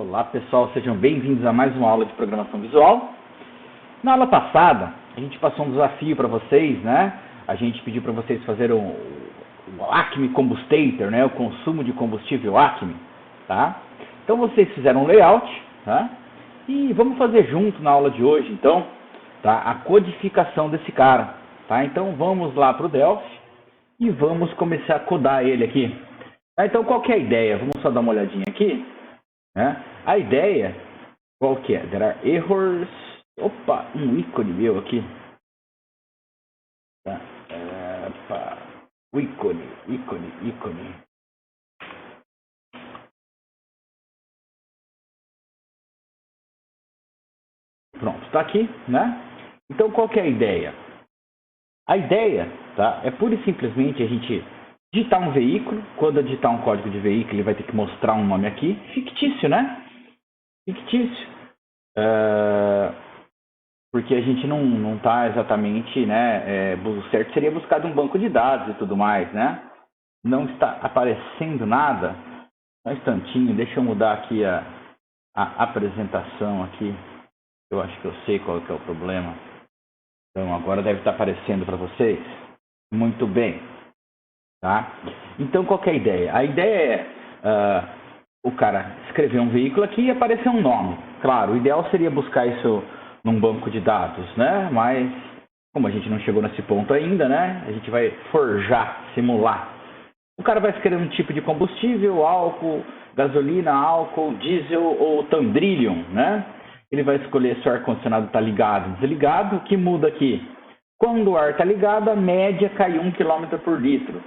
Olá pessoal, sejam bem-vindos a mais uma aula de programação visual. Na aula passada, a gente passou um desafio para vocês, né? A gente pediu para vocês fazerem o Acme Combustator, né? O consumo de combustível Acme, tá? Então vocês fizeram um layout, tá? E vamos fazer junto na aula de hoje, então, tá? A codificação desse cara, tá? Então vamos lá para o Delphi e vamos começar a codar ele aqui. Tá? Então qual que é a ideia? Vamos só dar uma olhadinha aqui. Né? A ideia, qual que é? There are errors. Opa, um ícone meu aqui. Tá? O ícone. Pronto, está aqui, né? Então qual que é a ideia? A ideia, tá? É pura e simplesmente a gente digitar um veículo. Quando eu digitar um código de veículo, ele vai ter que mostrar um nome aqui. Fictício, né? Fictício. Porque a gente não está exatamente, né? O certo seria buscar de um banco de dados e tudo mais, né? Não está aparecendo nada. Um instantinho, deixa eu mudar aqui a apresentação aqui. Eu acho que eu sei qual que é o problema. Então agora deve estar aparecendo para vocês. Muito bem. Tá? Então qual que é a ideia? A ideia é o cara escrever um veículo aqui e aparecer um nome. Claro, o ideal seria buscar isso num banco de dados, né? Mas como a gente não chegou nesse ponto ainda, né? A gente vai forjar, simular. O cara vai escrever um tipo de combustível, álcool, gasolina, álcool, diesel ou tandrillium, né? Ele vai escolher se o ar-condicionado está ligado ou desligado. O que muda aqui? Quando o ar está ligado, a média cai 1 km por litro.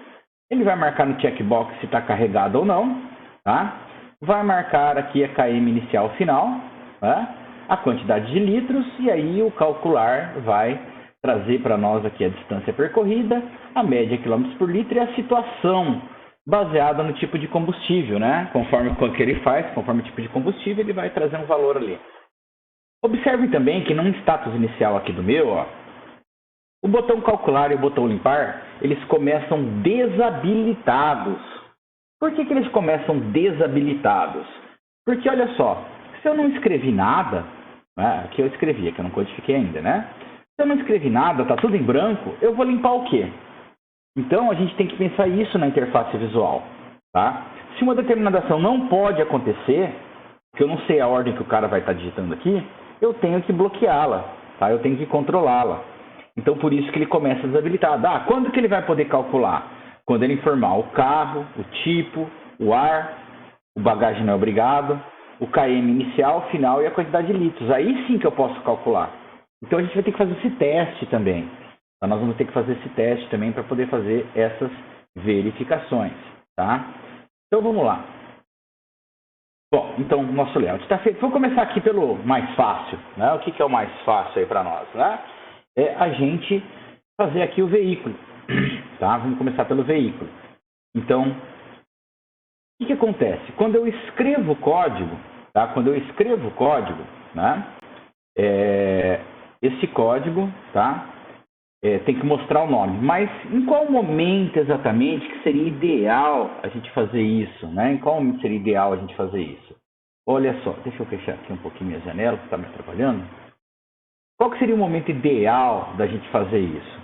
Ele vai marcar no checkbox se está carregado ou não, tá? Vai marcar aqui a KM inicial final, tá? A quantidade de litros, e aí o calcular vai trazer para nós aqui a distância percorrida, a média quilômetros por litro e a situação baseada no tipo de combustível, né? Conforme o que ele faz, conforme o tipo de combustível, ele vai trazer um valor ali. Observem também que no status inicial aqui do meu, ó, o botão calcular e o botão limpar, eles começam desabilitados. Por que eles começam desabilitados? Porque, olha só, se eu não escrevi nada, né, aqui eu escrevi, que eu não codifiquei ainda, né? Se eu não escrevi nada, está tudo em branco, eu vou limpar o quê? Então, a gente tem que pensar isso na interface visual, tá? Se uma determinada ação não pode acontecer, que eu não sei a ordem que o cara vai estar digitando aqui, eu tenho que bloqueá-la, tá? Eu tenho que controlá-la. Então, por isso que ele começa desabilitado. Quando que ele vai poder calcular? Quando ele informar o carro, o tipo, o ar, o bagagem não é obrigado, o KM inicial, final e a quantidade de litros. Aí sim que eu posso calcular. Então, a gente vai ter que fazer esse teste também. Então, nós vamos ter que fazer esse teste também para poder fazer essas verificações, tá? Então, vamos lá. Bom, então, o nosso layout está feito. Vamos começar aqui pelo mais fácil, né? O que é o mais fácil aí para nós, né? É a gente fazer aqui o veículo, tá? Vamos começar pelo veículo. Então, o que acontece? Quando eu escrevo o código, tá? Quando eu escrevo o código, né? Esse código, tá? Tem que mostrar o nome. Mas em qual momento exatamente que seria ideal a gente fazer isso, né? Em qual momento seria ideal a gente fazer isso? Olha só, deixa eu fechar aqui um pouquinho minha janela, que está me atrapalhando. Qual que seria o momento ideal da gente fazer isso?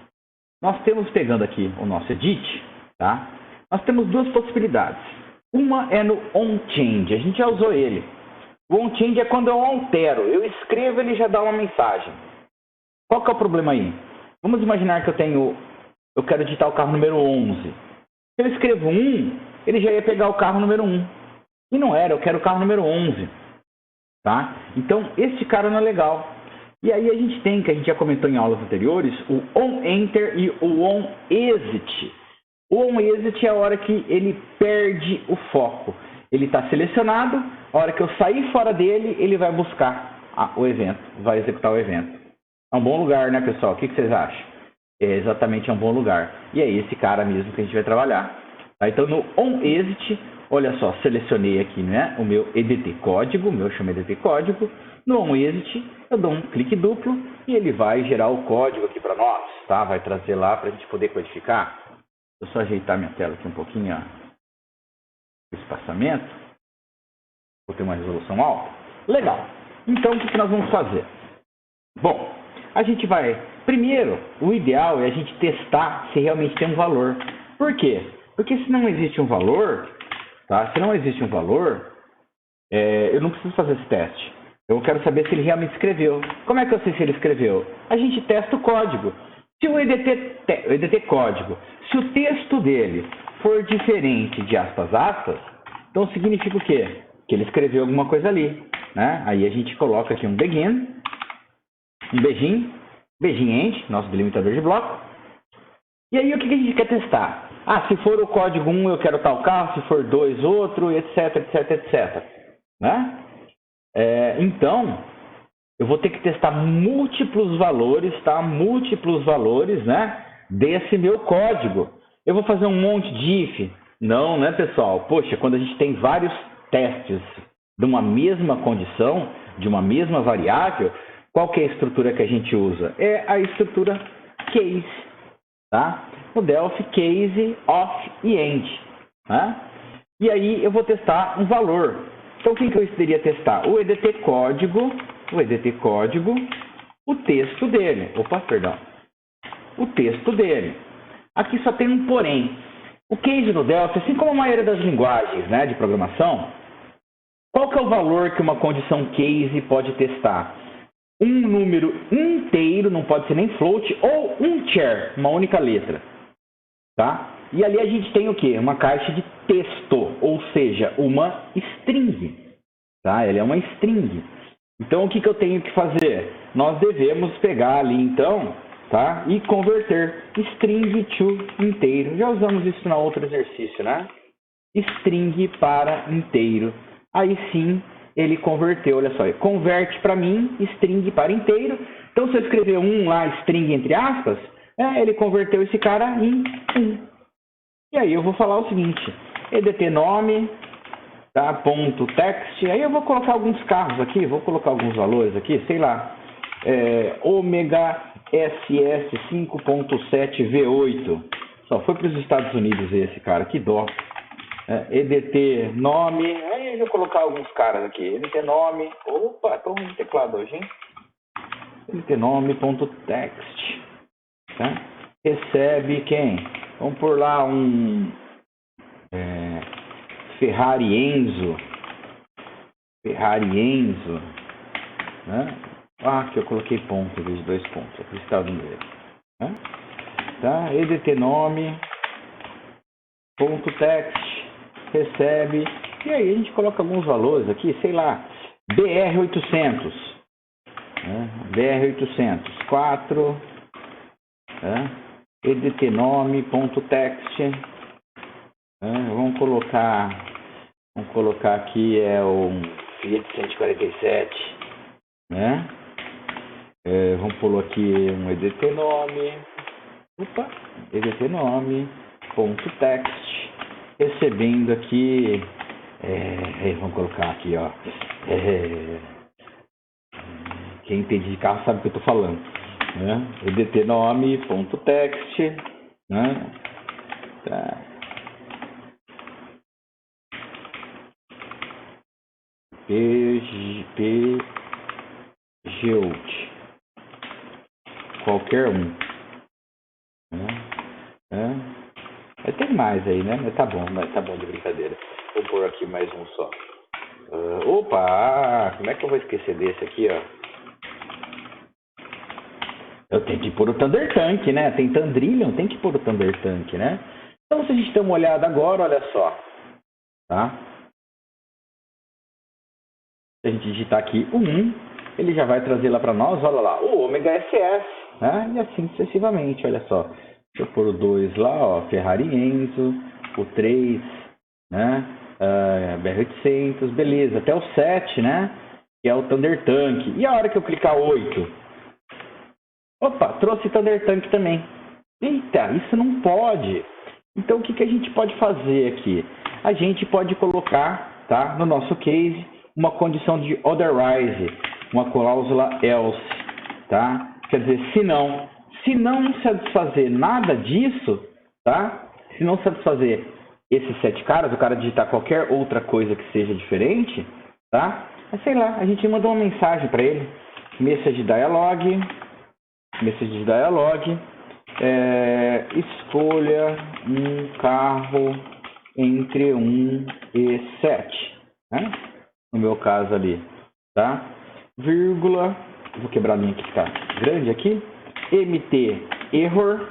Nós temos, pegando aqui o nosso edit, tá? Nós temos duas possibilidades. Uma é no onChange, a gente já usou ele. O onChange é quando eu altero, eu escrevo, ele já dá uma mensagem. Qual que é o problema aí? Vamos imaginar que eu quero digitar o carro número 11. Se eu escrevo 1, ele já ia pegar o carro número 1. E não era, eu quero o carro número 11. Tá? Então, esse cara não é legal. E aí a gente tem, que a gente já comentou em aulas anteriores, o onEnter e o onExit. O onExit é a hora que ele perde o foco. Ele está selecionado, a hora que eu sair fora dele, ele vai buscar o evento, vai executar o evento. É um bom lugar, né, pessoal? O que vocês acham? Exatamente, é um bom lugar. E é esse cara mesmo que a gente vai trabalhar. Tá? Então, no onExit, olha só, selecionei aqui, né, o meu EDT código, o meu chama EDT código. No onExit, eu dou um clique duplo e ele vai gerar o código aqui para nós, tá? Vai trazer lá para a gente poder codificar. Deixa eu só ajeitar minha tela aqui um pouquinho, ó, o espaçamento. vou ter uma resolução alta. Legal. Então, o que nós vamos fazer? Bom, a gente vai... Primeiro, o ideal é a gente testar se realmente tem um valor. Por quê? Porque se não existe um valor, tá? Se não existe um valor, eu não preciso fazer esse teste. Eu quero saber se ele realmente escreveu. Como é que eu sei se ele escreveu? A gente testa o código. Se o EDT código, se o texto dele for diferente de aspas, aspas, então significa o quê? Que ele escreveu alguma coisa ali, né? Aí a gente coloca aqui um begin, um begin end, nosso delimitador de bloco. E aí o que a gente quer testar? Ah, se for o código 1 eu quero tal carro, se for 2 outro, etc, etc, etc. Né? Então, eu vou ter que testar múltiplos valores, tá? Múltiplos valores, né? Desse meu código. Eu vou fazer um monte de if? Não, né, pessoal? Poxa, quando a gente tem vários testes de uma mesma condição, de uma mesma variável, qual que é a estrutura que a gente usa? É a estrutura case, tá? O Delphi, case, off e end, tá? E aí eu vou testar um valor. Então, o que eu poderia testar? O EDT código, o texto dele. Opa, perdão. O texto dele. Aqui só tem um porém. O case no Delphi, assim como a maioria das linguagens, né, de programação, qual que é o valor que uma condição case pode testar? Um número inteiro, não pode ser nem float, ou um char, uma única letra. Tá? E ali a gente tem o quê? Uma caixa de texto, ou seja, uma string. Tá? Ela é uma string. Então, o que eu tenho que fazer? Nós devemos pegar ali, então, tá? E converter string to inteiro. Já usamos isso no outro exercício, né? String para inteiro. Aí sim, ele converteu, olha só, converte para mim string para inteiro. Então, se eu escrever um lá, string entre aspas, ele converteu esse cara em 1. E aí eu vou falar o seguinte, EDT nome, tá, ponto text, aí eu vou colocar alguns carros aqui, vou colocar alguns valores aqui, sei lá, Ômega SS 5.7 V8, só foi para os Estados Unidos esse cara, que dó. EDT nome, aí eu vou colocar alguns caras aqui, EDT nome, opa, tô ruim de teclado hoje, hein? EDT nome, ponto text, tá? Recebe quem? Vamos por lá um Ferrari Enzo, né? Ah, que eu coloquei ponto em vez de 2 pontos, aqui está o número, né? Tá? EDT nome, ponto text, recebe, e aí a gente coloca alguns valores aqui, sei lá, BR800, né? BR800, 4, né? EDT nome, ponto text, vamos colocar aqui um Fiat 147, né? Vamos pôr aqui um EDT nome, EDT nome, ponto text, recebendo aqui, vamos colocar aqui, ó, quem entende de carro sabe o que eu estou falando, né? EDT nome, ponto text, né? Tá. Pgeot, qualquer um, né? Tem mais aí, né? Mas tá bom de brincadeira. Vou pôr aqui mais um só. Opa, como é que eu vou esquecer desse aqui, ó? Eu tenho que pôr o Thunder Tank, né? Tem Tandrillion, tem que pôr o Thunder Tank, né? Então, se a gente der uma olhada agora, olha só, tá? Se a gente digitar aqui o 1, ele já vai trazer lá para nós, olha lá, o Ômega SS, né? E assim sucessivamente, olha só. Deixa eu pôr o 2 lá, ó, Ferrari Enzo, o 3, né? BR800, beleza, até o 7, né? Que é o Thunder Tank. E a hora que eu clicar 8? Opa, trouxe Thunder Tank também. Eita, isso não pode. Então, o que a gente pode fazer aqui? A gente pode colocar, tá, no nosso case, uma condição de otherwise, uma cláusula else, tá? Quer dizer, se não satisfazer nada disso, tá? Se não satisfazer esses 7 caras, o cara digitar qualquer outra coisa que seja diferente, tá? Mas sei lá, a gente mandou uma mensagem para ele, message dialog, escolha um carro entre 1 e 7, né? No meu caso ali, tá? Vírgula, vou quebrar a linha que está grande aqui, mt error,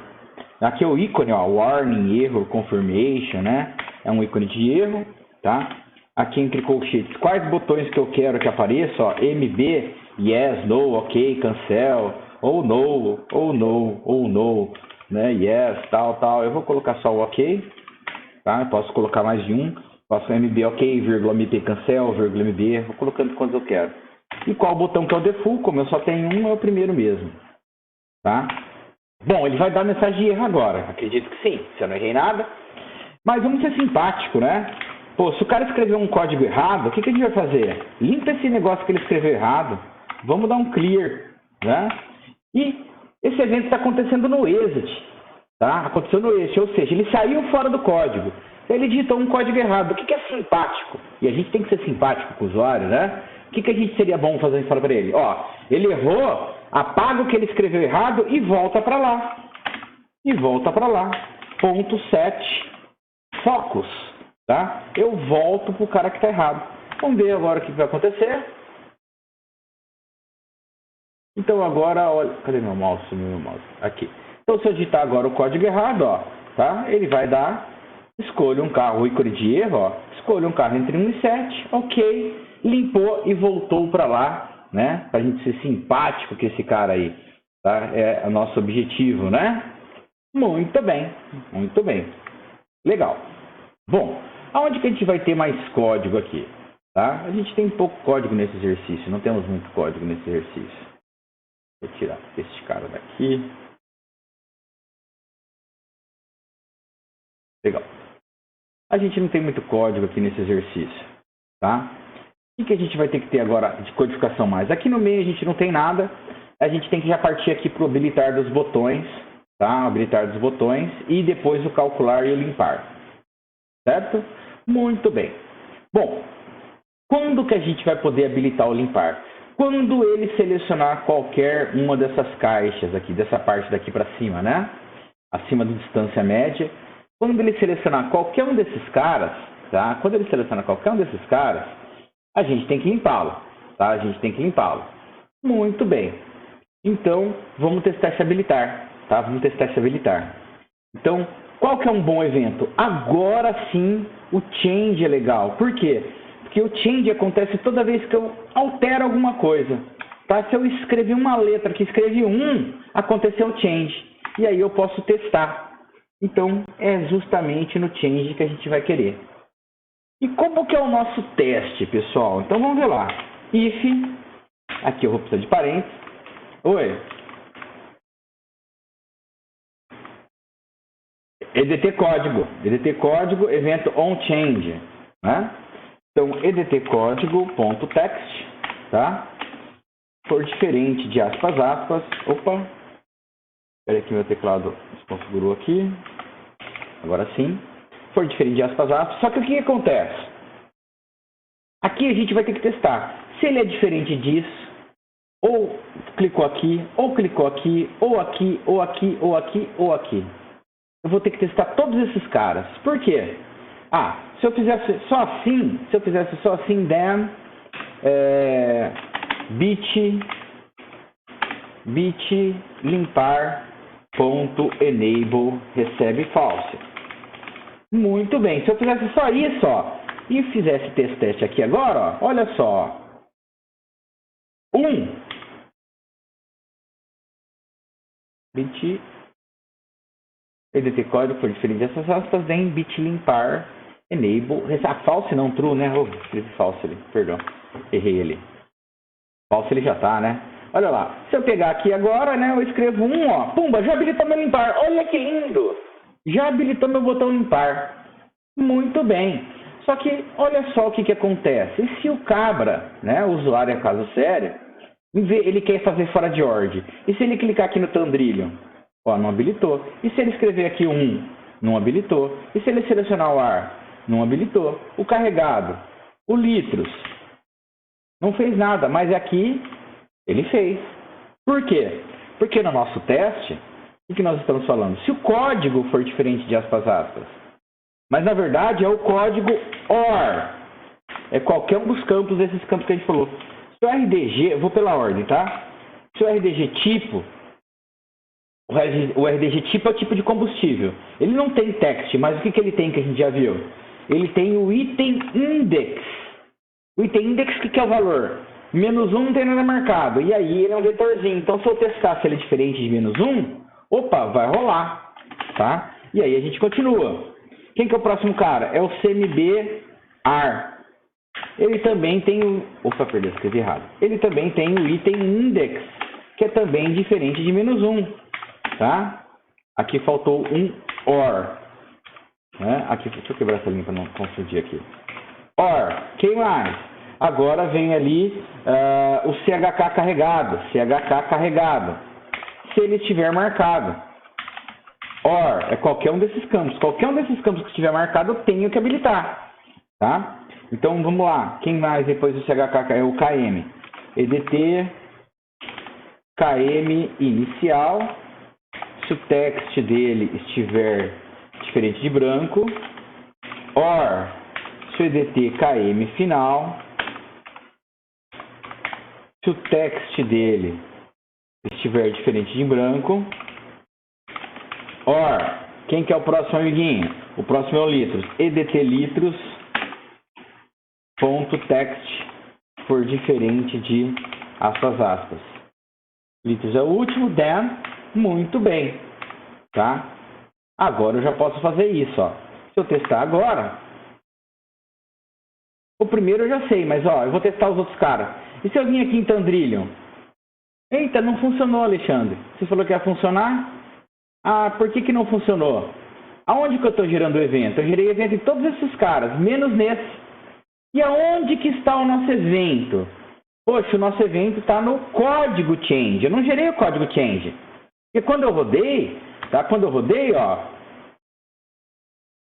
aqui é o ícone, ó, warning, error, confirmation, né? É um ícone de erro, tá? Aqui entre colchetes, quais botões que eu quero que apareça, ó, MB, yes, no, ok, cancel, ou no, né, yes, tal, eu vou colocar só o ok, tá? Eu posso colocar mais de um, posso MB ok, vírgula, MP cancel, vírgula, MB, vou colocando quantos eu quero. E qual botão que é o default, como eu só tenho um, é o primeiro mesmo, tá? Bom, ele vai dar mensagem de erro agora, acredito que sim, se eu não errei nada, mas vamos ser simpático, né? Pô, se o cara escreveu um código errado, o que a gente vai fazer? Limpa esse negócio que ele escreveu errado, vamos dar um clear, né? E esse evento está acontecendo no exit, tá? Aconteceu no exit, ou seja, ele saiu fora do código, ele digitou um código errado. O que é simpático? E a gente tem que ser simpático com o usuário, né? O que a gente seria bom fazer a gente fala para ele? Ó, ele errou, apaga o que ele escreveu errado e volta para lá. Ponto 7, focus, tá? Eu volto para o cara que está errado. Vamos ver agora o que vai acontecer. Então agora, olha, cadê meu mouse? Aqui. Então se eu digitar agora o código errado, ó, tá? Ele vai dar, escolha um carro, ícone de erro, ó, escolha um carro entre 1 e 7, ok, limpou e voltou para lá, né? Pra gente ser simpático com esse cara aí, tá? É o nosso objetivo, né? Muito bem. Legal. Bom, aonde que a gente vai ter mais código aqui? Tá? A gente tem pouco código nesse exercício, não temos muito código nesse exercício. Vou tirar esse cara daqui. Legal. A gente não tem muito código aqui nesse exercício, tá? O que a gente vai ter que ter agora de codificação mais? Aqui no meio a gente não tem nada. A gente tem que já partir aqui para o habilitar dos botões, tá? Habilitar dos botões e depois o calcular e o limpar. Certo? Muito bem. Bom, quando que a gente vai poder habilitar o limpar? Quando ele selecionar qualquer uma dessas caixas aqui, dessa parte daqui para cima, né? Acima da distância média. Quando ele selecionar qualquer um desses caras, tá? Quando ele selecionar qualquer um desses caras, a gente tem que limpá-lo, tá? A gente tem que limpá-lo. Muito bem. Então, vamos testar esse habilitar, tá? Vamos testar esse habilitar. Então, qual que é um bom evento? Agora sim, o change é legal. Por quê? Porque o change acontece toda vez que eu altero alguma coisa. Tá? Se eu escrevi uma letra que escrevi 1, aconteceu o change. E aí eu posso testar. Então, é justamente no change que a gente vai querer. E como que é o nosso teste, pessoal? Então, vamos ver lá. If, aqui eu vou precisar de parênteses. Oi. EDT código, evento onChange, né? Então, EDT código.text, tá? For diferente de aspas, opa, espera que meu teclado desconfigurou aqui, agora sim, for diferente de aspas, só que o que acontece? Aqui a gente vai ter que testar, se ele é diferente disso, ou clicou aqui, ou aqui, ou aqui. Eu vou ter que testar todos esses caras. Por quê? Se eu fizesse só assim, then bit limpar.enable recebe false. Muito bem. Se eu fizesse só isso, ó, e fizesse teste aqui agora, ó, olha só. 1 EDT código for diferente dessas aspas, then bit limpar enable, false não, true, né? Escrevi false ali, perdão, errei ali. False ele já tá, né? Olha lá, se eu pegar aqui agora, né, eu escrevo 1, ó, pumba, já habilitou meu limpar, olha que lindo! Já habilitou meu botão limpar. Muito bem. Só que, olha só o que acontece. E se o cabra, né, o usuário é caso sério, ele quer fazer fora de ordem. E se ele clicar aqui no tandrilho? Ó, não habilitou. E se ele escrever aqui 1? Não habilitou. E se ele selecionar o ar? Não habilitou. O carregado? O litros? Não fez nada, mas aqui ele fez. Por quê? Porque no nosso teste, o que nós estamos falando? Se o código for diferente de aspas, mas na verdade é o código OR. É qualquer um dos campos desses campos que a gente falou. Se o RDG, eu vou pela ordem, tá? Se o RDG tipo, o RDG tipo é o tipo de combustível. Ele não tem text, mas o que ele tem que a gente já viu? Ele tem o item index. O item index, o que é o valor? -1 não tem nada marcado. E aí ele é um vetorzinho. Então se eu testar se ele é diferente de -1, opa, vai rolar. Tá? E aí a gente continua. Quem que é o próximo cara? É o CMB_AR. Ele também tem o... Opa, perdão, escrevi errado. Ele também tem o item index, que é também diferente de -1. Tá? Aqui faltou um OR. Né? Aqui, deixa eu quebrar essa linha para não confundir aqui. OR. Quem mais? Agora vem ali o CHK carregado. CHK carregado. Se ele estiver marcado. OR é qualquer um desses campos. Qualquer um desses campos que estiver marcado, eu tenho que habilitar. Tá? Então, vamos lá. Quem mais depois do CHK é o KM? EDT, KM inicial. Se o text dele estiver diferente de branco. OR, se o EDT KM final. Se o text dele estiver diferente de branco. OR, quem que é o próximo amiguinho? O próximo é o litros. EDT litros. Ponto text for diferente de aspas. Litros é o último, then, muito bem, tá? Agora eu já posso fazer isso, ó. Se eu testar agora, o primeiro eu já sei, mas ó, eu vou testar os outros caras. E se eu vim aqui em Tandrillion? Eita, não funcionou, Alexandre. Você falou que ia funcionar? Ah, por que não funcionou? Aonde que eu estou gerando o evento? Eu gerei evento em todos esses caras, menos nesse. E aonde que está o nosso evento? Poxa, o nosso evento está no código change. Eu não gerei o código change. Porque quando eu rodei, tá? Quando eu rodei, ó,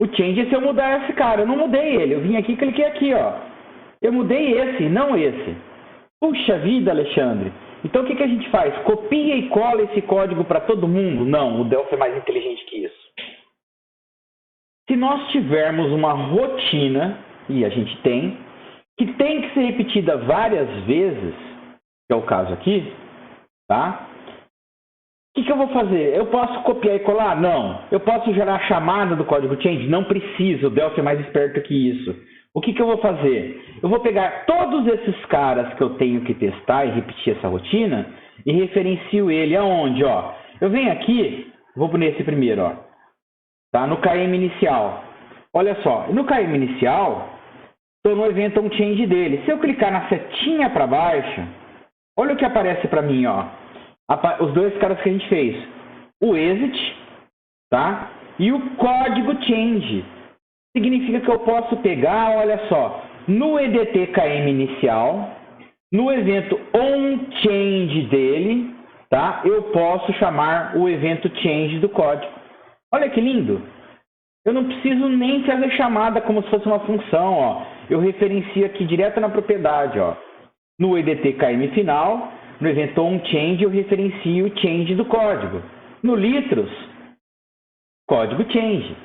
o change é se eu mudar esse cara. Eu não mudei ele. Eu vim aqui e cliquei aqui, ó. Eu mudei esse, não esse. Puxa vida, Alexandre. Então o que a gente faz? Copia e cola esse código para todo mundo? Não, o Delphi é mais inteligente que isso. Se nós tivermos uma rotina, e a gente tem, que tem que ser repetida várias vezes, que é o caso aqui, tá? O que eu vou fazer? Eu posso copiar e colar? Não. Eu posso gerar a chamada do código change? Não preciso, o Delphi é mais esperto que isso. O que eu vou fazer? Eu vou pegar todos esses caras que eu tenho que testar e repetir essa rotina e referencio ele aonde, ó? Eu venho aqui, vou nesse primeiro, ó. Tá? No KM inicial. Olha só, no KM inicial, estou no evento onChange dele. Se eu clicar na setinha para baixo, olha o que aparece para mim, ó. Os dois caras que a gente fez. O exit, tá? E o código change. Significa que eu posso pegar, olha só, no EDT KM inicial, no evento onChange dele, tá? Eu posso chamar o evento change do código. Olha que lindo! Eu não preciso nem fazer chamada como se fosse uma função, ó. Eu referencio aqui direto na propriedade, ó. No EDT KM final, no evento onChange, eu referencio o change do código. No litros, código change.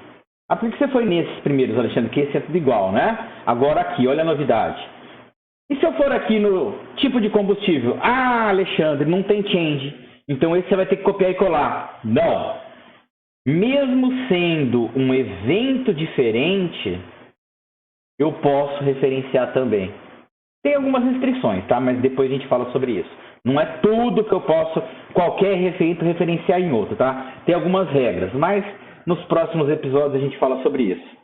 Ah, por que você foi nesses primeiros, Alexandre? Que esse é tudo igual, né? Agora aqui, olha a novidade. E se eu for aqui no tipo de combustível? Ah, Alexandre, não tem change. Então esse você vai ter que copiar e colar. Não. Mesmo sendo um evento diferente, eu posso referenciar também. Tem algumas restrições, tá? Mas depois a gente fala sobre isso. Não é tudo que eu posso, qualquer evento, referenciar em outro, tá? Tem algumas regras, mas nos próximos episódios a gente fala sobre isso.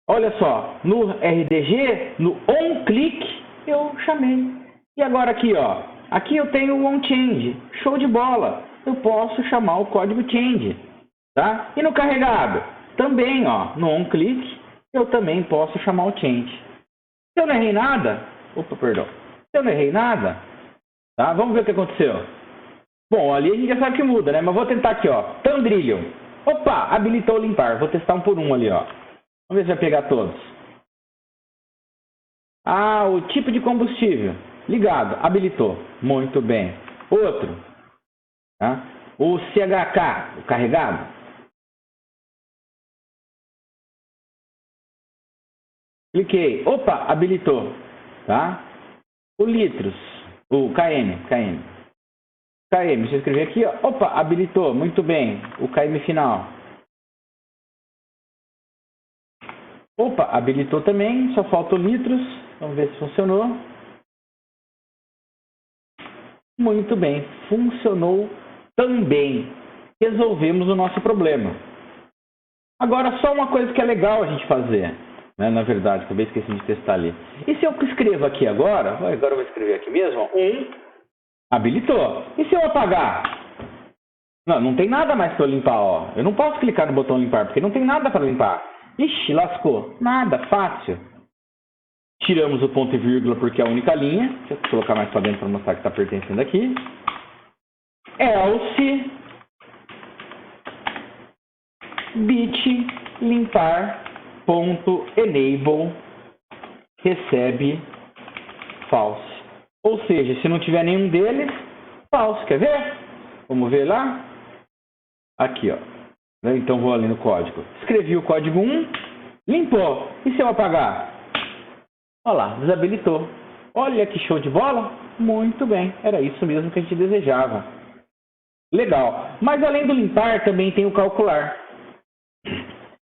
Olha só, no RDG, no onClick, eu chamei. E agora aqui, ó. Aqui eu tenho o onChange. Show de bola. Eu posso chamar o código change, tá? E no carregado, também, ó, no onClick, eu também posso chamar o change. Se eu não errei nada, se eu não errei nada, tá? Vamos ver o que aconteceu. Bom, ali a gente já sabe que muda, né? Mas vou tentar aqui, ó, Tandrillion. Opa, habilitou limpar. Vou testar um por um ali, ó. Vamos ver se vai pegar todos. Ah, o tipo de combustível. Ligado, habilitou. Muito bem. Outro. Tá? O CHK, o carregado. Cliquei. Opa, habilitou. Tá? O litros. O KM. KM, deixa eu escrever aqui. Ó. Opa, habilitou. Muito bem. O KM final. Opa, habilitou também. Só falta o litros. Vamos ver se funcionou. Muito bem. Funcionou também. Resolvemos o nosso problema. Agora, só uma coisa que é legal a gente fazer. Né? Na verdade, acabei esquecendo de testar ali. E se eu escrevo aqui agora? Agora eu vou escrever aqui mesmo. Habilitou. E se eu apagar? Não tem nada mais para eu limpar, ó. Eu não posso clicar no botão limpar, porque não tem nada para limpar. Ixi, lascou. Nada, fácil. Tiramos o ponto e vírgula porque é a única linha. Deixa eu colocar mais para dentro para mostrar que está pertencendo aqui. Else bit limpar ponto enable recebe false. Ou seja, se não tiver nenhum deles, false. Quer ver? Vamos ver lá. Aqui, ó. Então vou ali no código. Escrevi o código 1, limpou. E se eu apagar? Olha lá, desabilitou. Olha que show de bola. Muito bem, era isso mesmo que a gente desejava. Legal. Mas além do limpar, também tem o calcular.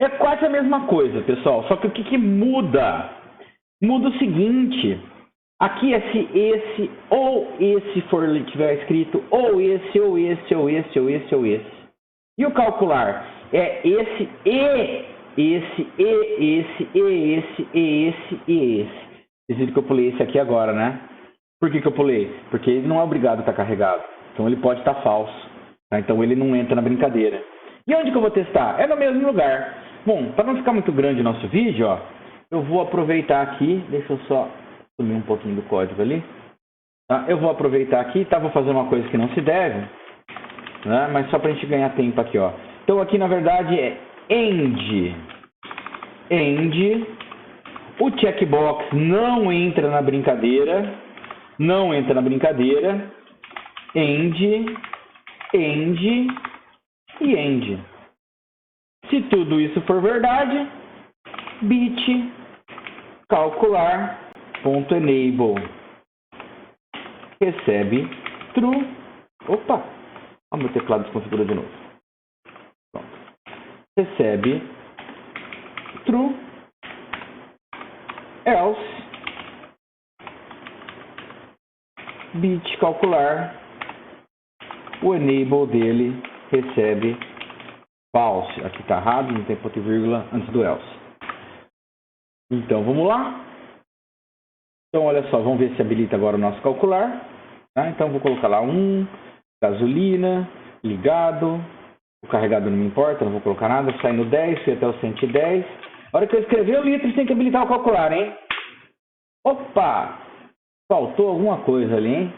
É quase a mesma coisa, pessoal. Só que o que muda? Muda o seguinte. Aqui é se esse ou esse for tiver escrito ou esse, ou esse, ou esse, ou esse, ou esse. E o calcular é esse, e esse, e esse, e esse, e esse, e esse. Vocês viram que eu pulei esse aqui agora, né? Por que eu pulei? Porque ele não é obrigado a estar carregado. Então ele pode estar falso. Tá? Então ele não entra na brincadeira. E onde que eu vou testar? É no mesmo lugar. Bom, para não ficar muito grande o nosso vídeo, ó, eu vou aproveitar aqui. Deixa eu só sumir um pouquinho do código ali. Tá? Eu vou aproveitar aqui, tá? Vou fazer uma coisa que não se deve. Né? Mas só para a gente ganhar tempo aqui, ó. Então aqui na verdade é end. O checkbox não entra na brincadeira. Não entra na brincadeira. End e end. Se tudo isso for verdade, bit calcular ponto enable recebe true. Opa! O meu teclado desconfigurou de novo. Pronto. Recebe true, else bit calcular, o enable dele recebe false. Aqui está errado, não tem ponto e vírgula antes do else. Então vamos lá. Então olha só, vamos ver se habilita agora o nosso calcular. Tá? Então vou colocar lá 1, gasolina, ligado. O carregado não me importa, não vou colocar nada. Sai no 10, fui até o 110. A hora que eu escrever o litro, tem que habilitar o calcular, hein? Opa! Faltou alguma coisa ali, hein?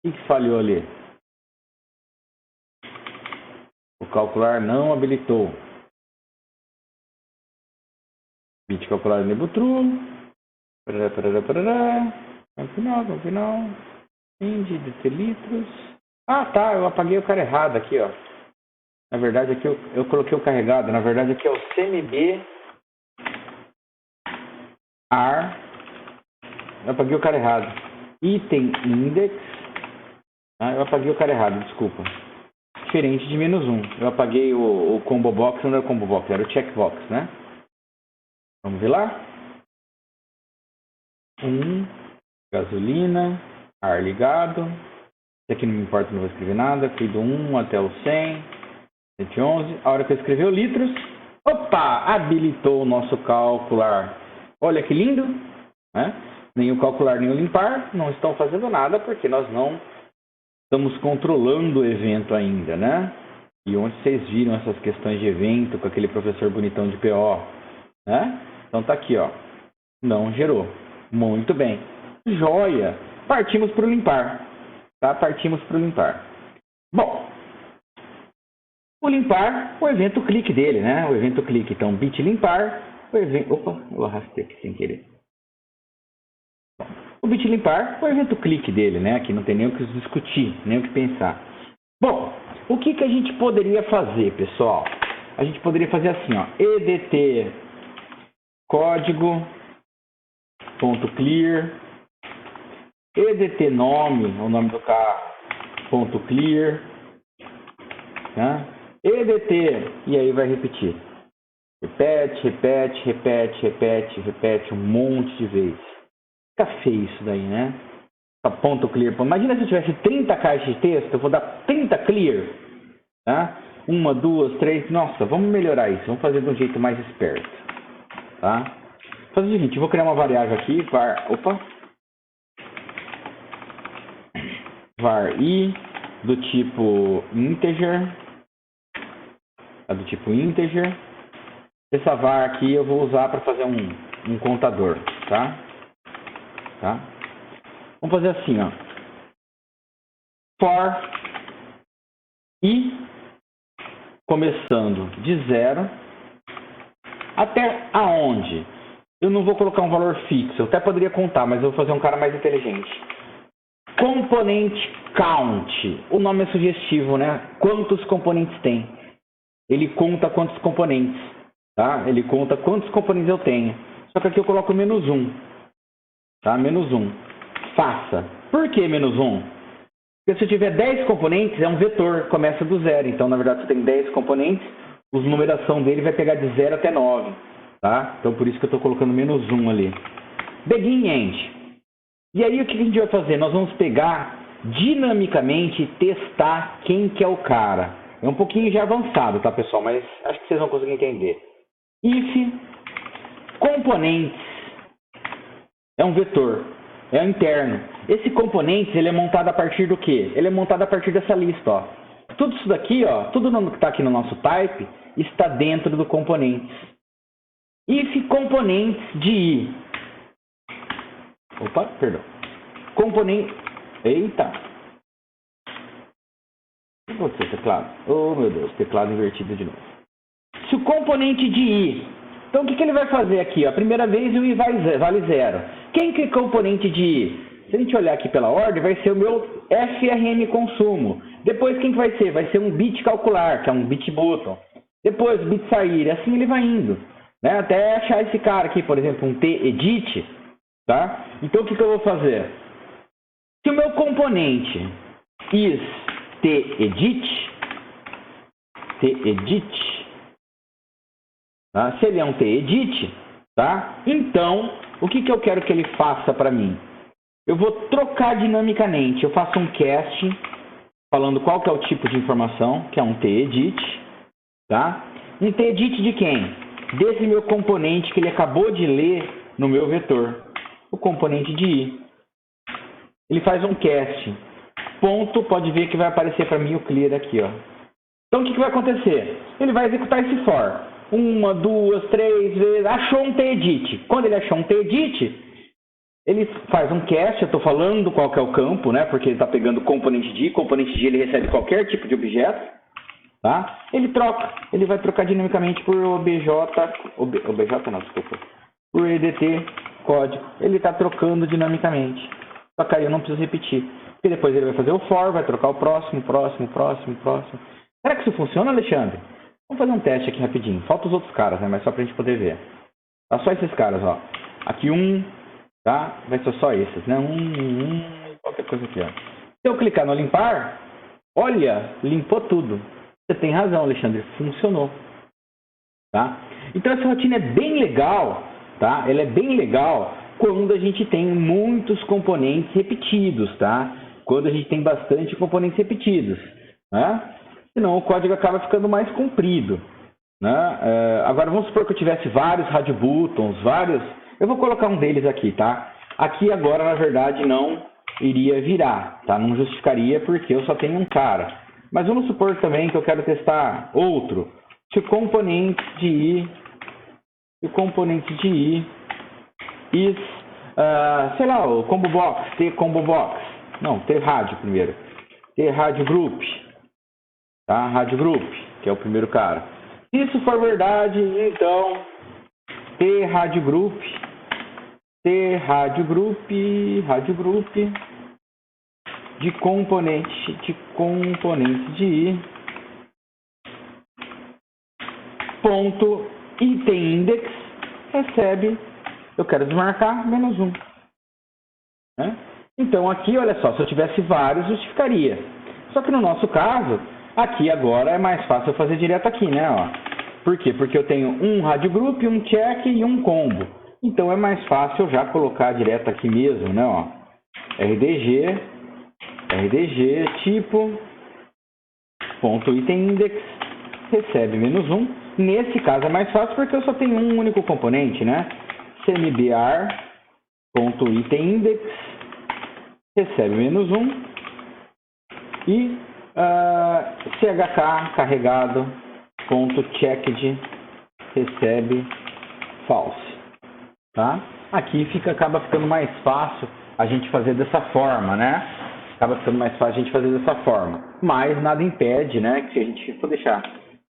O que falhou ali? O calcular não habilitou. Bit calcular enable true. No final. End de litros. Ah, tá. Eu apaguei o cara errado aqui, ó. Na verdade, aqui eu coloquei o carregado. Na verdade, aqui é o CMB AR. Eu apaguei o cara errado. Item index. Ah, eu apaguei o cara errado, desculpa. Diferente de -1. Eu apaguei o combo box, não era o combo box, era o checkbox, né? Vamos ver lá. 1, gasolina, ar ligado. Isso aqui não me importa, não vou escrever nada. Fui do 1 até o 100, 111. A hora que eu escrever o litros, opa, habilitou o nosso calcular. Olha que lindo, né? Nem o calcular nem o limpar não estão fazendo nada porque nós não estamos controlando o evento ainda, né? E onde vocês viram essas questões de evento com aquele professor bonitão de PO, né? Então tá aqui, ó. Não gerou. Muito bem. Joia. Partimos para o limpar. Tá? Partimos para o limpar. Bom, o limpar, o evento clique dele, né? O evento clique. Então, bit limpar, o evento... Opa, eu arrastei aqui sem querer. bit limpar, o evento clique dele, né? Aqui não tem nem o que discutir, nem o que pensar. Bom, o que a gente poderia fazer, pessoal? A gente poderia fazer assim, ó, edt código.clear, edt nome, o nome do carro, .clear, né? edt, e aí vai repetir. Repete um monte de vezes. Fica feio isso daí, né? Ponto clear. Imagina se eu tivesse 30 caixas de texto, eu vou dar 30 clear. Tá? 1, 2, 3. Nossa, vamos melhorar isso. Vamos fazer de um jeito mais esperto. Tá? Vou fazer o seguinte, eu vou criar uma variável aqui, var i do tipo integer. Essa var aqui eu vou usar para fazer um contador, tá? Vamos fazer assim, ó. For i começando de 0 até aonde? Eu não vou colocar um valor fixo, eu até poderia contar, mas eu vou fazer um cara mais inteligente. Componente count. O nome é sugestivo, né? Quantos componentes tem? Ele conta quantos componentes, tá? Ele conta quantos componentes eu tenho. Só que aqui eu coloco -1, tá? -1. Faça. Por que -1? Porque se eu tiver 10 componentes, é um vetor, começa do 0. Então, na verdade, você tem 10 componentes, a numeração dele vai pegar de 0 até 9, tá? Então, por isso que eu estou colocando -1 ali. Begin end. E aí, o que a gente vai fazer? Nós vamos pegar dinamicamente e testar quem que é o cara. É um pouquinho já avançado, tá, pessoal? Mas acho que vocês vão conseguir entender. If componentes é um vetor, é interno. Esse componentes, ele é montado a partir do quê? Ele é montado a partir dessa lista, ó. Tudo isso daqui, ó, tudo que está aqui no nosso type, está dentro do componentes. If componentes de i. Opa, perdão. Componente. Eita. O que aconteceu, teclado? Oh, meu Deus, teclado invertido de novo. Se o componente de i. Então, o que ele vai fazer aqui? A primeira vez o i vale 0. Quem que é componente de i? Se a gente olhar aqui pela ordem, vai ser o meu FRM consumo. Depois, quem que vai ser? Vai ser um bit calcular, que é um bit button. Depois, bit sair. Assim ele vai indo, né? Até achar esse cara aqui, por exemplo, um t-edit. Tá? Então, o que eu vou fazer? Se o meu componente is t-edit, tá? Se ele é um t-edit, tá? Então, o que eu quero que ele faça para mim? Eu vou trocar dinamicamente. Eu faço um cast falando qual que é o tipo de informação, que é um t-edit, tá? Um t-edit de quem? Desse meu componente que ele acabou de ler no meu vetor. O componente de i. Ele faz um cast. Ponto, pode ver que vai aparecer para mim o clear aqui, ó. Então, o que vai acontecer? Ele vai executar esse for. 1, 2, 3 vezes. Achou um t-edit. Quando ele achou um t-edit, ele faz um cast. Eu estou falando qual que é o campo, né? Porque ele está pegando componente de i. Componente de i, ele recebe qualquer tipo de objeto. Tá? Ele troca. Ele vai trocar dinamicamente por por edt código. Ele está trocando dinamicamente. Só que aí eu não preciso repetir. Porque depois ele vai fazer o for, vai trocar o próximo. Será que isso funciona, Alexandre? Vamos fazer um teste aqui rapidinho. Falta os outros caras, né? Mas só pra gente poder ver. Tá só esses caras, ó. Aqui tá? Vai ser só esses, né? Qualquer coisa aqui, ó. Se eu clicar no limpar, olha, limpou tudo. Você tem razão, Alexandre. Funcionou. Tá? Então essa rotina é bem legal, tá? Ela é bem legal quando a gente tem muitos componentes repetidos, tá? Quando a gente tem bastante componentes repetidos, né? Senão o código acaba ficando mais comprido, né? Agora vamos supor que eu tivesse vários radio buttons, eu vou colocar um deles aqui, tá? Aqui agora na verdade não iria virar, tá? Não justificaria porque eu só tenho um cara. Mas vamos supor também que eu quero testar outro. Se o componente de i is, sei lá, o combo box, t-combo box. Não, t-radio primeiro. T-radio group. Tá? Radio group, que é o primeiro cara. Se isso for verdade, então t-radio group T rádio group de componente de I ponto item index recebe, eu quero desmarcar, -1. Né? Então aqui, olha só, se eu tivesse vários, justificaria. Só que no nosso caso, aqui agora é mais fácil eu fazer direto aqui, né? Ó. Por quê? Porque eu tenho um rádio group, um check e um combo. Então é mais fácil eu já colocar direto aqui mesmo, né? Ó. RDG, tipo, ponto item index, recebe -1. Nesse caso é mais fácil porque eu só tenho um único componente, né? CMBR, ponto item index, recebe -1. E CHK carregado, ponto checked, recebe false. Tá? Aqui acaba ficando mais fácil a gente fazer dessa forma, né? Acaba ficando mais fácil a gente fazer dessa forma. Mas nada impede, né? Que se a gente for deixar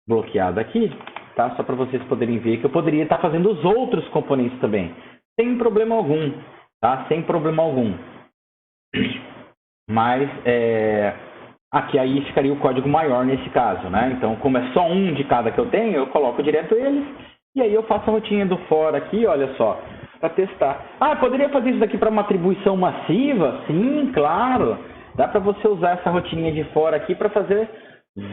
bloqueado aqui, tá? Só para vocês poderem ver que eu poderia estar fazendo os outros componentes também. Sem problema algum, tá? Sem problema algum. Mas, aqui aí ficaria o código maior nesse caso, né? Então, como é só um de cada que eu tenho, eu coloco direto eles. E aí eu faço a rotinha do for aqui, olha só, para testar. Ah, poderia fazer isso daqui para uma atribuição massiva? Sim, claro. Dá para você usar essa rotinha de for aqui para fazer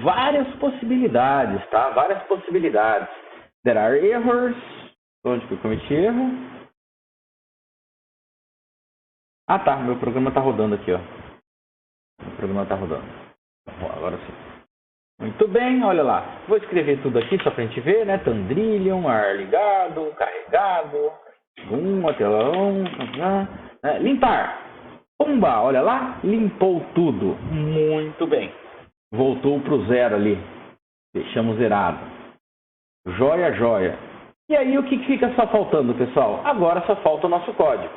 várias possibilidades, tá? Várias possibilidades. There are errors. Onde que eu cometi erro? Ah, tá. Meu programa está rodando aqui, ó. O programa está rodando. Agora sim. Muito bem, olha lá. Vou escrever tudo aqui só para a gente ver, né? Tandrillion, ar ligado, carregado, tela 1, limpar. Pumba, olha lá, limpou tudo. Muito bem. Voltou para o zero ali. Deixamos zerado. Joia, joia. E aí o que fica só faltando, pessoal? Agora só falta o nosso código.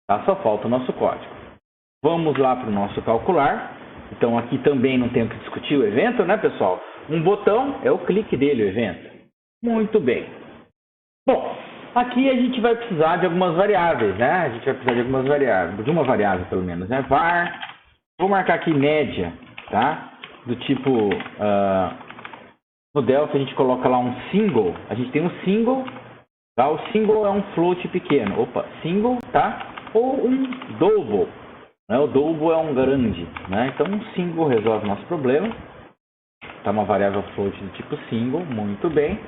Tá? Só falta o nosso código. Vamos lá para o nosso calcular. Então aqui também não tem o que discutir o evento, né, pessoal? Um botão é o clique dele, o evento. Muito bem. Bom, aqui a gente vai precisar de algumas variáveis, né? A gente vai precisar de algumas variáveis, de uma variável pelo menos, né? Var, vou marcar aqui média, tá? Do tipo, no Delphi a gente coloca lá um single, a gente tem um single, tá? O single é um float pequeno, single, tá? Ou um double. O double é um grande, né? Então um single resolve o nosso problema. Tá uma variável float do tipo single, muito bem.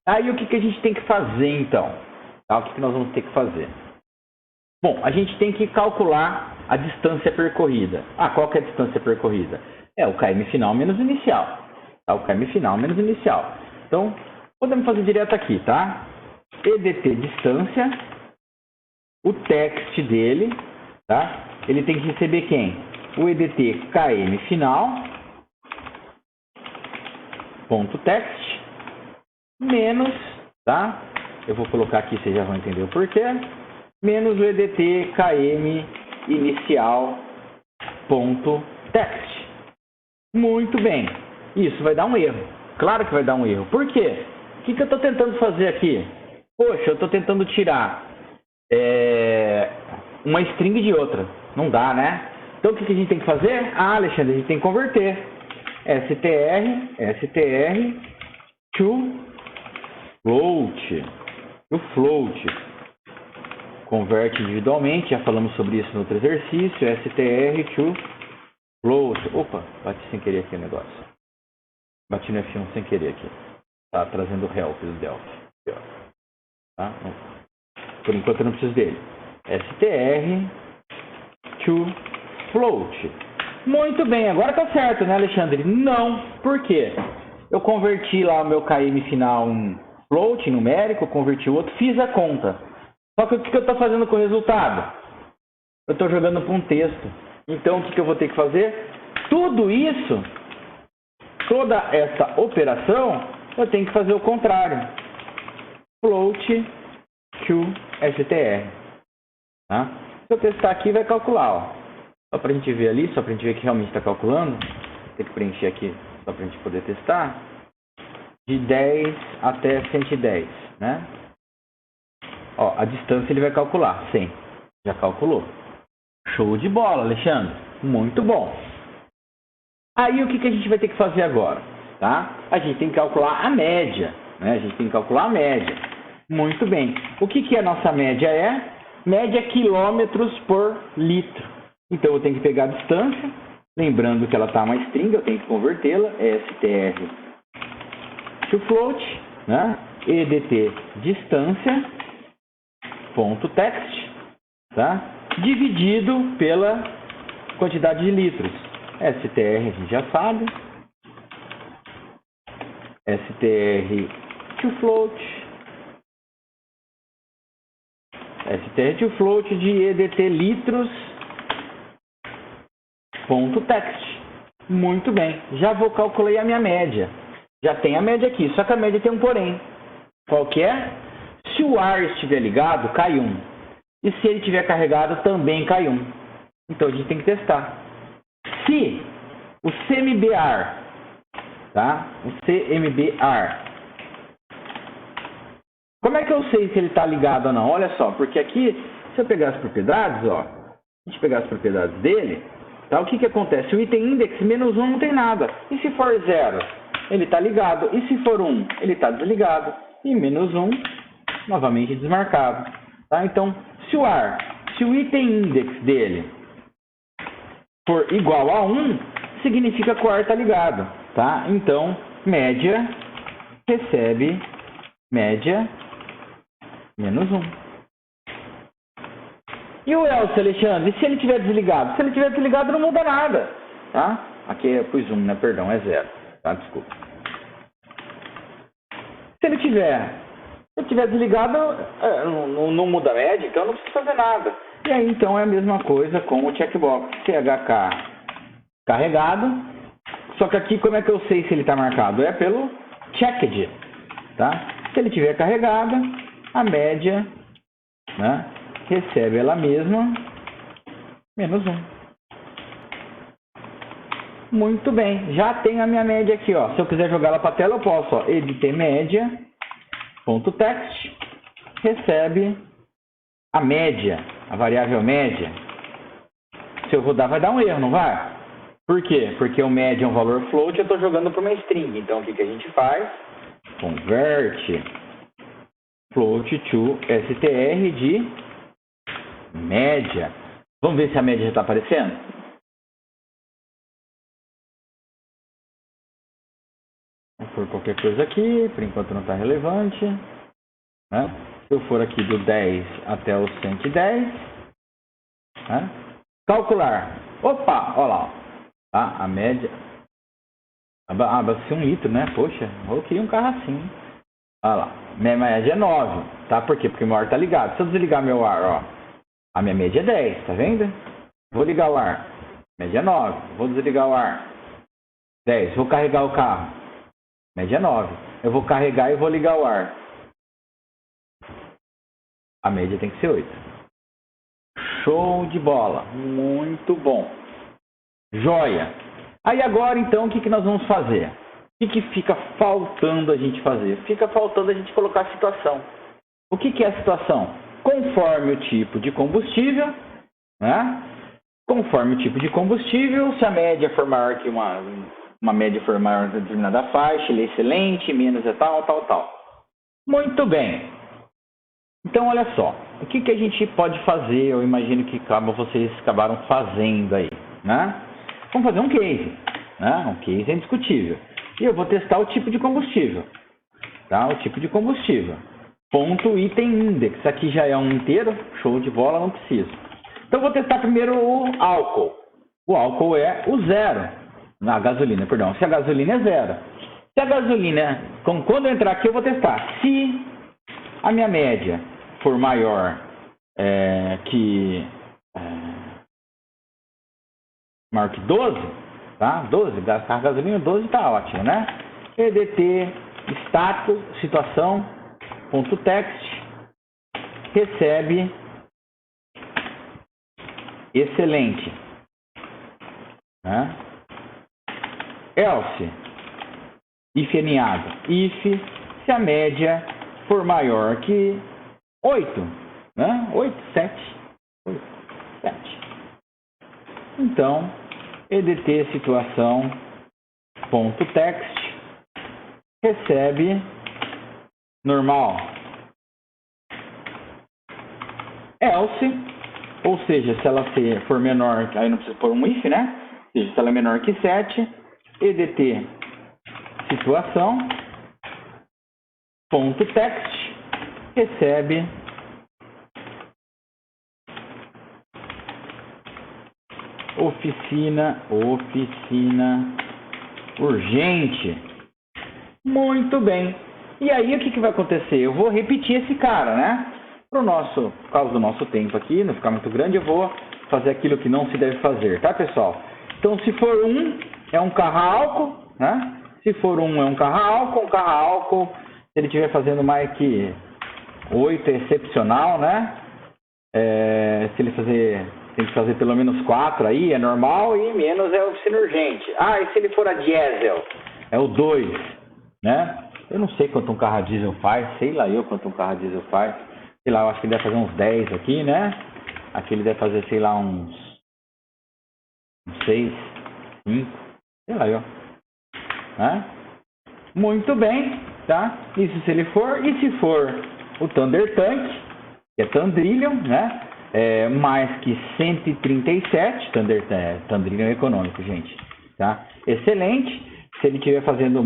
Aí o que a gente tem que fazer então? Tá? O que nós vamos ter que fazer? Bom, a gente tem que calcular a distância percorrida. Ah, qual que é a distância percorrida? É o km final menos inicial. Tá? O km final menos inicial. Então, podemos fazer direto aqui, tá? EDT distância, o text dele, tá? Ele tem que receber quem? O EDT km final, ponto text, menos, tá? Eu vou colocar aqui, vocês já vão entender o porquê, menos o EDT km inicial, ponto text. Muito bem. Isso vai dar um erro. Claro que vai dar um erro. Por quê? O que eu estou tentando fazer aqui? Poxa, eu estou tentando tirar uma string de outra. Não dá, né? Então, o que a gente tem que fazer? Ah, Alexandre, a gente tem que converter. str to float. O float converte individualmente. Já falamos sobre isso no outro exercício. str to float. Opa, bati sem querer aqui o negócio. Bati no F1 sem querer aqui. Tá trazendo o help do Delphi. Tá? Por enquanto eu não preciso dele. str to float. Muito bem, agora tá certo, né, Alexandre? Não, por quê? Eu converti lá o meu km final em float, numérico, converti o outro, fiz a conta. Só que o que eu estou fazendo com o resultado? Eu estou jogando para um texto. Então, o que eu vou ter que fazer? Tudo isso, toda essa operação, eu tenho que fazer o contrário. Float to str. Tá? Se eu testar aqui, vai calcular, ó. Só para a gente ver ali, só para a gente ver que realmente está calculando. Tem que preencher aqui, só para a gente poder testar. De 10 até 110, né? Ó, a distância ele vai calcular, 100. Já calculou. Show de bola, Alexandre. Muito bom. Aí o que a gente vai ter que fazer agora? Tá? A gente tem que calcular a média. Né? A gente tem que calcular a média. Muito bem. O que a nossa média é? Média quilômetros por litro. Então eu tenho que pegar a distância. Lembrando que ela está uma string, eu tenho que convertê-la. str to float, né? edt distância ponto text, tá? Dividido pela quantidade de litros. str a gente já sabe. str to float. str to float de edt litros ponto text. Muito bem. Já vou calcular a minha média. Já tem a média aqui, só que a média tem um porém. Qual que é? Se o ar estiver ligado, cai 1. E se ele estiver carregado, também cai 1. Então a gente tem que testar. Se o CMBAR, tá? O CMBAR. Como é que eu sei se ele está ligado ou não? Olha só, porque aqui, se eu pegar as propriedades, ó, a gente pegar as propriedades dele, tá? O que acontece? O item index menos 1 não tem nada. E se for 0, ele está ligado. E se for 1, ele está desligado. E menos 1, novamente desmarcado. Tá? Então, se o item index dele for igual a 1, significa que o ar está ligado. Tá? Então, média recebe média menos 1. E o else, Alexandre? E se ele estiver desligado? Se ele estiver desligado, não muda nada. Tá? Aqui eu pus 1, né? Perdão, é 0. Tá? Desculpa. Se ele estiver desligado, não muda a média, então não precisa fazer nada. E aí, então, é a mesma coisa com o checkbox. CHK carregado. Só que aqui, como é que eu sei se ele está marcado? É pelo checked. Tá? Se ele estiver carregado, a média, né, recebe ela mesma menos 1. Muito bem, já tenho a minha média aqui, ó. Se eu quiser jogar ela para a tela, eu posso, ó, edit média, ponto text, recebe a média, a variável média. Se eu rodar, vai dar um erro, não vai? Por quê? Porque o média é um valor float, eu estou jogando para uma string. Então, o que a gente faz? Converte float to str de média. Vamos ver se a média já está aparecendo? Vou pôr qualquer coisa aqui, por enquanto não está relevante. Né? Se eu for aqui do 10 até o 110, né? Calcular. Opa, olha lá. Tá? A média. Vai ser 1 litro, né? Poxa, eu queria um carro assim. Olha lá. Minha média é 9. Tá? Por quê? Porque meu ar está ligado. Se eu desligar meu ar, ó, a minha média é 10, tá vendo? Vou ligar o ar. Média é 9. Vou desligar o ar. 10. Vou carregar o carro. Média é 9. Eu vou carregar e vou ligar o ar. A média tem que ser 8. Show de bola. Muito bom. Joia. Aí agora, então, o que nós vamos fazer? O que fica faltando a gente fazer? Fica faltando a gente colocar a situação. O que é a situação? Conforme o tipo de combustível, né? Conforme o tipo de combustível, se a média for maior que uma média for maior de determinada faixa, ele é excelente, menos é tal. Muito bem. Então, olha só. O que a gente pode fazer? Eu imagino que vocês acabaram fazendo aí, né? Vamos fazer um case, né? Um case é indiscutível. E eu vou testar o tipo de combustível, tá? O tipo de combustível. Ponto item index. Aqui já é um inteiro. Show de bola, não preciso. Então, eu vou testar primeiro o álcool. O álcool é o 0. A gasolina, perdão. Se a gasolina é 0. Se a gasolina... Quando eu entrar aqui, eu vou testar. Se a minha média for maior que 12, tá? 12, gastar gasolina 12 tá ótimo, né? edt status, situação, ponto text, recebe excelente, né? Else, if aninhado, if, se a média for maior que 8, né? 8, 7. 8, 7. Então, EDT situação ponto text recebe normal. Else, ou seja, se ela for menor, aí não precisa pôr um if, né? Ou seja, se ela é menor que 7, EDT situação ponto text recebe oficina urgente. Muito bem. E aí o que vai acontecer? Eu vou repetir esse cara, né? Por causa do nosso tempo aqui, não ficar muito grande, eu vou fazer aquilo que não se deve fazer, tá, pessoal? Então, se for 1, é um carro-álcool, né? Se for 1, é um carro-álcool, se ele estiver fazendo mais que 8, é excepcional, né? Se ele tem que fazer pelo menos 4 aí, é normal, e menos é oficina urgente. Ah, e se ele for a diesel? É o 2, né? Eu não sei quanto um carro a diesel faz, sei lá eu quanto um carro a diesel faz. Sei lá, eu acho que ele deve fazer uns 10 aqui, né? Aqui ele deve fazer, sei lá, uns 6, 5, sei lá eu. Né? Muito bem, tá? Isso se ele for. E se for o Thunder Tank, que é Tandrillion, né? Mais que 137, Tandrillion econômico, gente. Tá? Excelente. Se ele estiver fazendo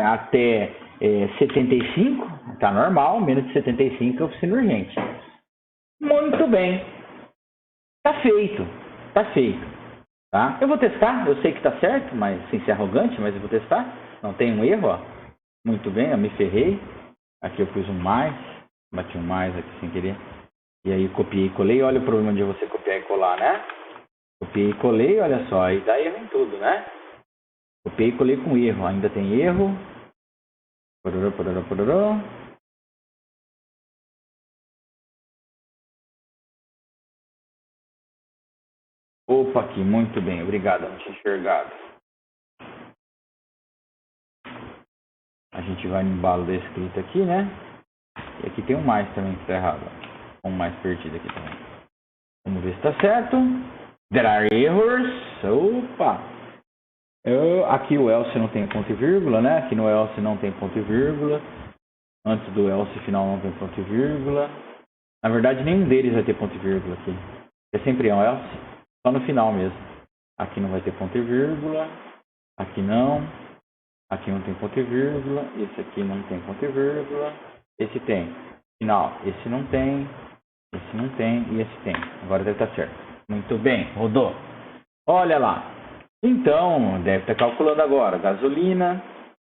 até 75, tá normal. Menos de 75 é oficina urgente. Muito bem. Tá feito. Tá feito. Tá? Eu vou testar. Eu sei que tá certo, mas sem ser arrogante, mas eu vou testar. Não tem um erro, ó. Muito bem, eu me ferrei. Aqui eu pus um mais. Bati um mais aqui sem querer. E aí copiei e colei. Olha o problema de você copiar e colar, né? Copiei e colei, olha só. Aí dá erro em tudo, né? Copiei e colei com erro. Ainda tem erro. Pororô, pororô, pororô. Opa, aqui. Muito bem. Obrigado. Não tinha enxergado. A gente vai no embalo da escrita aqui, né? E aqui tem um mais também que está errado. Um mais perdido aqui também. Vamos ver se está certo. There are errors. Opa! Aqui o else não tem ponto e vírgula, né? Aqui no else não tem ponto e vírgula. Antes do else final não tem ponto e vírgula. Na verdade, nenhum deles vai ter ponto e vírgula aqui. É sempre um else. Só no final mesmo. Aqui não vai ter ponto e vírgula. Aqui não. Aqui não tem ponto e vírgula. Esse aqui não tem ponto e vírgula. Esse tem. Final. Esse não tem. Esse não tem. E esse tem. Agora deve estar certo. Muito bem. Rodou. Olha lá. Então, deve estar calculando agora. Gasolina.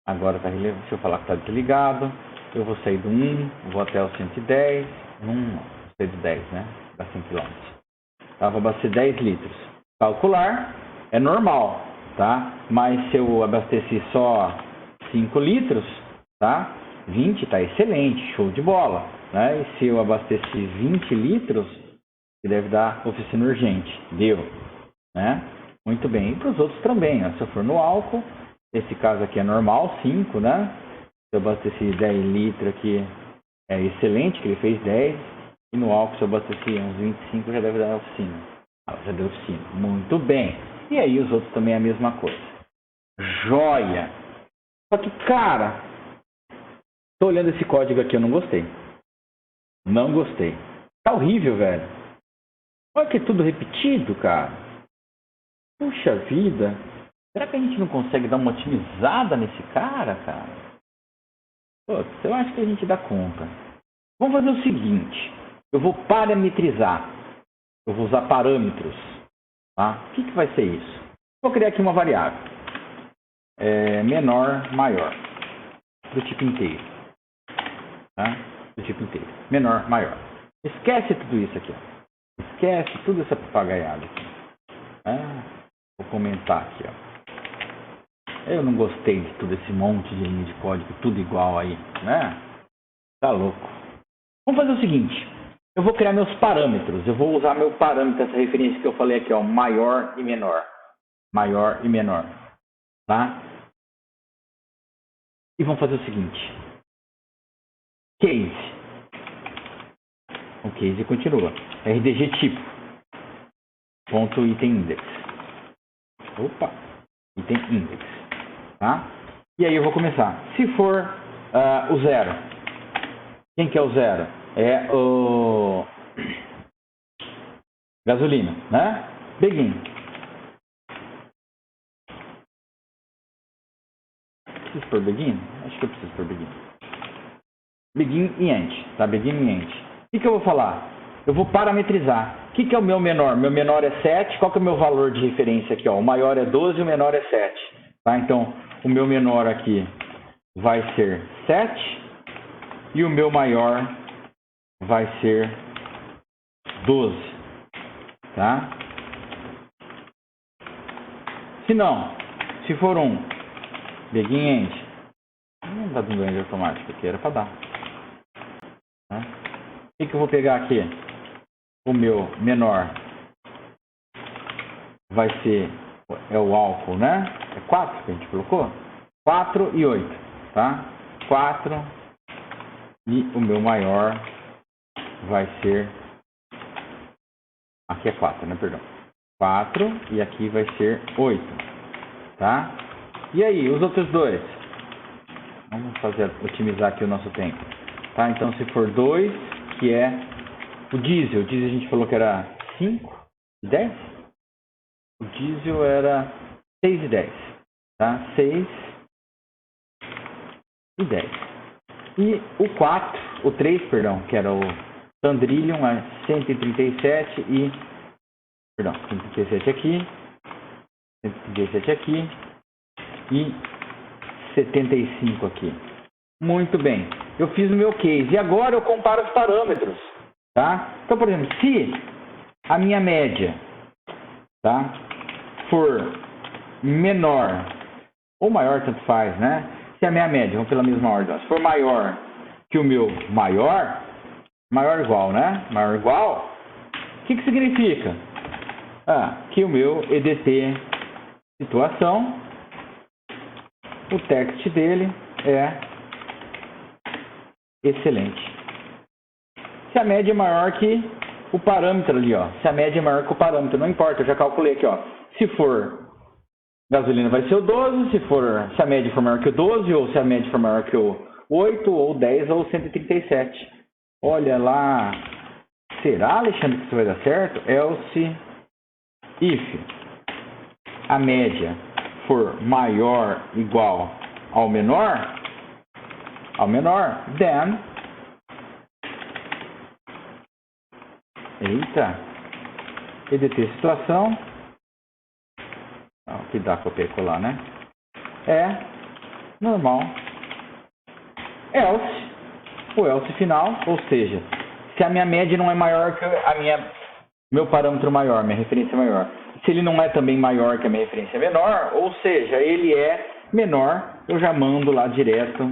Agora está relevando. Se eu falar que está desligado. Eu vou sair do 1. Vou até o 110. 110, né? Dá 100 km. Tá? Vou abastecer 10 litros. Calcular. É normal. Tá? Mas se eu abasteci só 5 litros, tá? 20 tá excelente, show de bola, né? E se eu abasteci 20 litros, que deve dar oficina urgente, deu, né? Muito bem, e para os outros também, né? Se eu for no álcool, esse caso aqui é normal, 5, né? Se eu abasteci 10 litros aqui, é excelente, que ele fez 10, e no álcool se eu abasteci uns 25, já deve dar oficina. Já deu oficina, muito bem. E aí os outros também é a mesma coisa. Joia! Só que, cara, tô olhando esse código aqui, eu não gostei. Não gostei. Tá horrível, velho. Olha que é tudo repetido, cara. Puxa vida. Será que a gente não consegue dar uma otimizada nesse cara? Putz, eu acho que a gente dá conta. Vamos fazer o seguinte. Eu vou parametrizar. Eu vou usar parâmetros. Tá? O que vai ser isso? Vou criar aqui uma variável. Menor, maior. Do tipo inteiro. Tá? Do tipo inteiro. Menor, maior. Esquece tudo isso aqui. Ó. Esquece tudo essa papagaiada aqui. Vou comentar aqui. Ó. Eu não gostei de tudo esse monte de linha de código, tudo igual aí. Né? Tá louco. Vamos fazer o seguinte. Eu vou criar meus parâmetros. Eu vou usar meu parâmetro, essa referência que eu falei aqui, ó, maior e menor. Maior e menor. Tá? E vamos fazer o seguinte. Case. case continua. RDG tipo. Ponto item index. Opa. Item index. Tá? E aí eu vou começar. Se for o 0. Quem que é o 0? É o gasolina, né? Begin. Preciso por begin? Acho que eu preciso por begin. Begin e end, tá? Begin e end. O que eu vou falar? Eu vou parametrizar. O que é o meu menor? Meu menor é 7. Qual que é o meu valor de referência aqui? Ó? O maior é 12 e o menor é 7. Tá? Então, o meu menor aqui vai ser 7 e o meu maior vai ser 12. Tá? Se não, se for um begin end, não dá dando end automático aqui, era para dar. Tá? O que eu vou pegar aqui? O meu menor vai ser o álcool, né? É 4 que a gente colocou? 4 e 8, tá? 4 e o meu maior vai ser... Aqui é 4, né? Perdão. 4 e aqui vai ser 8, tá? E aí, os outros dois? Vamos otimizar aqui o nosso tempo. Tá? Então, se for 2, que é o diesel. O diesel a gente falou que era 5 e 10? O diesel era 6 e 10. Tá? 6 e 10. E o 4, o 3, perdão, que era o Sandrillion, é 137 e... Perdão, 137 aqui, 137 aqui e 75 aqui. Muito bem. Eu fiz o meu case. E agora eu comparo os parâmetros. Tá? Então, por exemplo, se a minha média, tá, for menor ou maior, tanto faz, né? Se a minha média, vamos pela mesma ordem, se for maior que o meu maior, maior igual, né? Maior igual, o que significa? Que o meu EDT situação, o text dele é excelente. Se a média é maior que o parâmetro ali, ó. Se a média é maior que o parâmetro, não importa, eu já calculei aqui, ó. Se for gasolina vai ser o 12, se a média for maior que o 12, ou se a média for maior que o 8, ou 10, ou 137. Olha lá. Será, Alexandre, que isso vai dar certo? Else if a média for maior igual ao menor, then, eita, EDT situação, que dá copiar e colar, né? É normal. Else, o else final, ou seja, se a minha média não é maior que meu parâmetro maior, minha referência maior. Se ele não é também maior que a minha referência menor, ou seja, ele é menor, eu já mando lá direto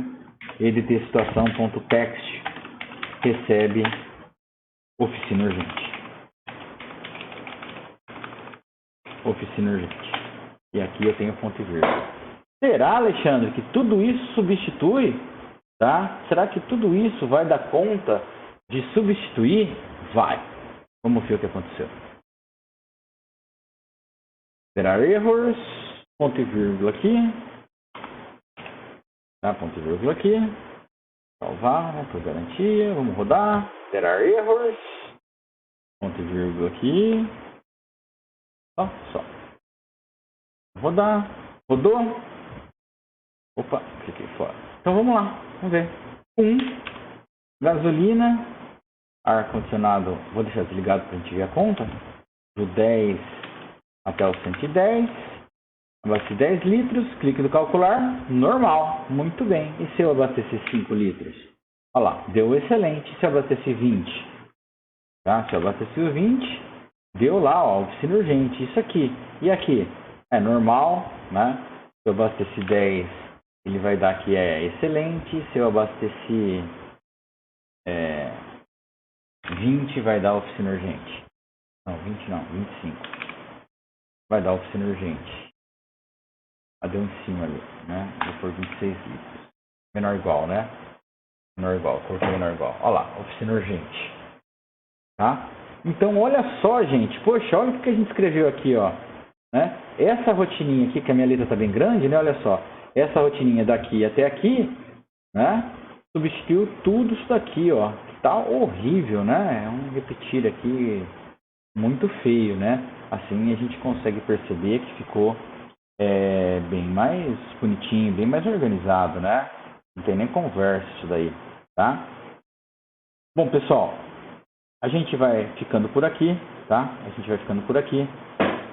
EDT situação.text recebe oficina urgente. Oficina urgente. E aqui eu tenho ponto e vírgula. Será, Alexandre, que tudo isso substitui? Tá? Será que tudo isso vai dar conta de substituir? Vai. Vamos ver o que aconteceu. Esperar erros. Ponto e vírgula aqui. Tá? Ponto e vírgula aqui. Salvar, por garantia. Vamos rodar. Esperar erros. Ponto e vírgula aqui. Só. Rodar. Rodou. Opa, fiquei fora. Então vamos lá. Vamos ver. 1. Gasolina. Ar-condicionado. Vou deixar desligado para a gente ver a conta. Do 10 até o 110. Abasteci 10 litros. Clique no calcular. Normal. Muito bem. E se eu abastecer 5 litros? Olha lá. Deu excelente. Se eu abastecer 20. Tá? Se eu abastecer 20. Deu lá, ó. Oficina urgente. Isso aqui. E aqui? É normal, né? Se eu abasteci 10, ele vai dar que é excelente. Se eu abasteci 20, vai dar oficina urgente. Não, 20 não, 25. Vai dar oficina urgente. Deu em cima ali, né? Vou por 26 litros. Menor igual, né? Menor igual, coloquei menor igual. Olha lá, oficina urgente. tá? Então, olha só, gente. Poxa, olha o que a gente escreveu aqui, ó. Né? Essa rotininha aqui, que a minha letra está bem grande, né? Olha só. Essa rotininha daqui até aqui, né? Substituiu tudo isso daqui, ó. Tá horrível, né? É um repetir aqui muito feio, né? Assim a gente consegue perceber que ficou bem mais bonitinho, bem mais organizado, né? Não tem nem conversa isso daí, tá? Bom, pessoal, a gente vai ficando por aqui, tá? A gente vai ficando por aqui.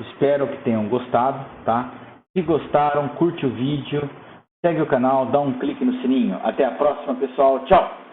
Espero que tenham gostado, tá? Se gostaram, curte o vídeo, segue o canal, dá um clique no sininho. Até a próxima, pessoal. Tchau!